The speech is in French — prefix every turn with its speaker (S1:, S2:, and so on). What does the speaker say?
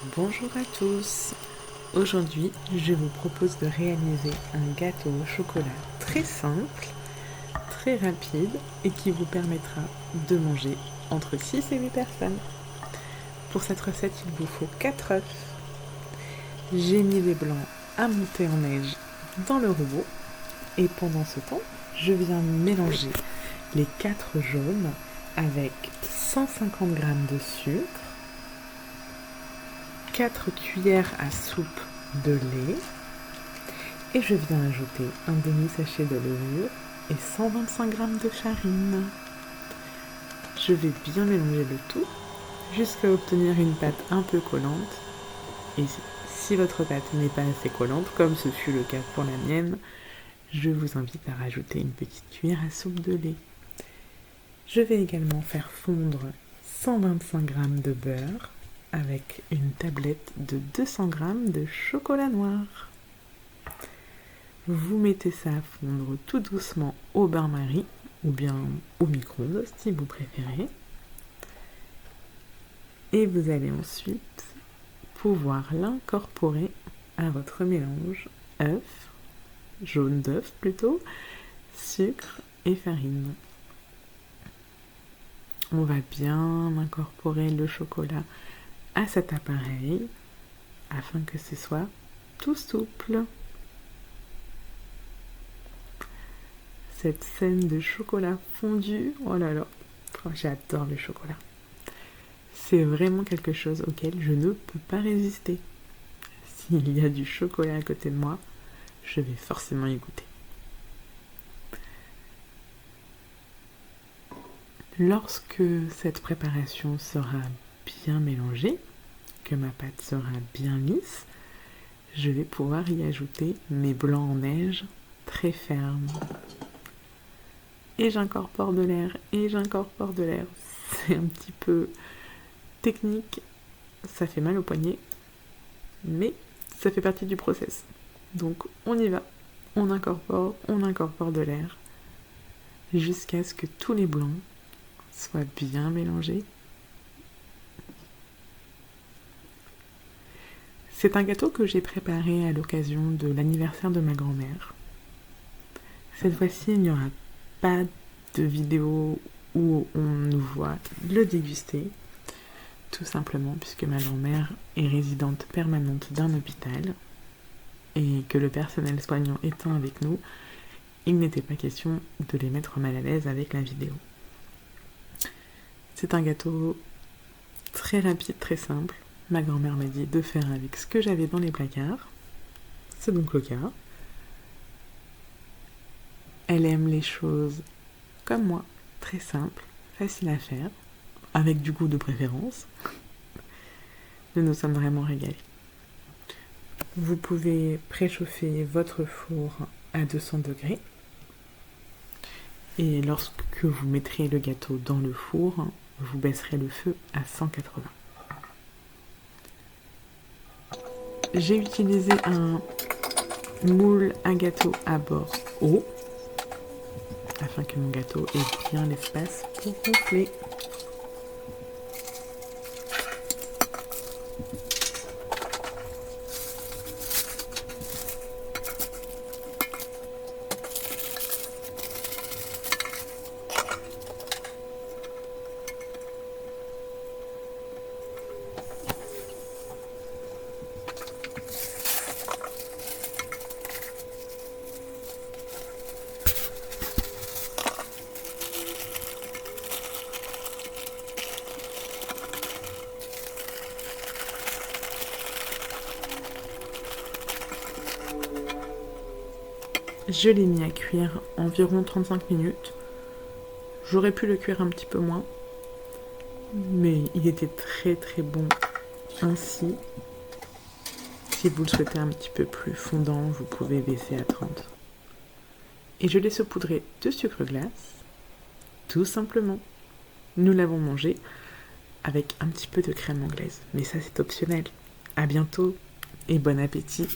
S1: Bonjour à tous. Aujourd'hui, je vous propose de réaliser un gâteau au chocolat très simple, très rapide et qui vous permettra de manger entre 6 et 8 personnes. Pour cette recette, il vous faut 4 œufs. J'ai mis les blancs à monter en neige dans le robot et pendant ce temps, je viens mélanger les 4 jaunes avec 150 g de sucre, 4 cuillères à soupe de lait et je viens ajouter un demi-sachet de levure et 125 g de farine. Je vais bien mélanger le tout jusqu'à obtenir une pâte un peu collante. Et si votre pâte n'est pas assez collante, comme ce fut le cas pour la mienne, je vous invite à rajouter une petite cuillère à soupe de lait. Je vais également faire fondre 125 g de beurre avec une tablette de 200 g de chocolat noir. Vous mettez ça à fondre tout doucement au bain-marie ou bien au micro-ondes si vous préférez. Et vous allez ensuite pouvoir l'incorporer à votre mélange œuf, jaune d'œuf plutôt, sucre et farine. On va bien incorporer le chocolat à cet appareil afin que ce soit tout souple. Cette scène de chocolat fondu, oh là là, j'adore le chocolat. C'est vraiment quelque chose auquel je ne peux pas résister. S'il y a du chocolat à côté de moi, je vais forcément y goûter. Lorsque cette préparation sera bien mélangée, que ma pâte sera bien lisse, je vais pouvoir y ajouter mes blancs en neige très fermes. Et j'incorpore de l'air, et j'incorpore de l'air. C'est un petit peu technique, ça fait mal au poignet, mais ça fait partie du process. Donc on y va, on incorpore de l'air, jusqu'à ce que tous les blancs soient bien mélangés. C'est un gâteau que j'ai préparé à l'occasion de l'anniversaire de ma grand-mère. Cette fois-ci, il n'y aura pas de vidéo où on nous voit le déguster, tout simplement puisque ma grand-mère est résidente permanente d'un hôpital et que le personnel soignant étant avec nous, il n'était pas question de les mettre mal à l'aise avec la vidéo. C'est un gâteau très rapide, très simple. Ma grand-mère m'a dit de faire avec ce que j'avais dans les placards. C'est donc le cas. Elle aime les choses comme moi, très simples, faciles à faire, avec du goût de préférence. Nous nous sommes vraiment régalés. Vous pouvez préchauffer votre four à 200 degrés. Et lorsque vous mettrez le gâteau dans le four, vous baisserez le feu à 180. J'ai utilisé un moule à gâteau à bord haut afin que mon gâteau ait bien l'espace pour gonfler. Je l'ai mis à cuire environ 35 minutes. J'aurais pu le cuire un petit peu moins, mais il était très très bon ainsi. Si vous le souhaitez un petit peu plus fondant, vous pouvez baisser à 30. Et je l'ai saupoudré de sucre glace, tout simplement. Nous l'avons mangé avec un petit peu de crème anglaise, mais ça c'est optionnel. À bientôt et bon appétit!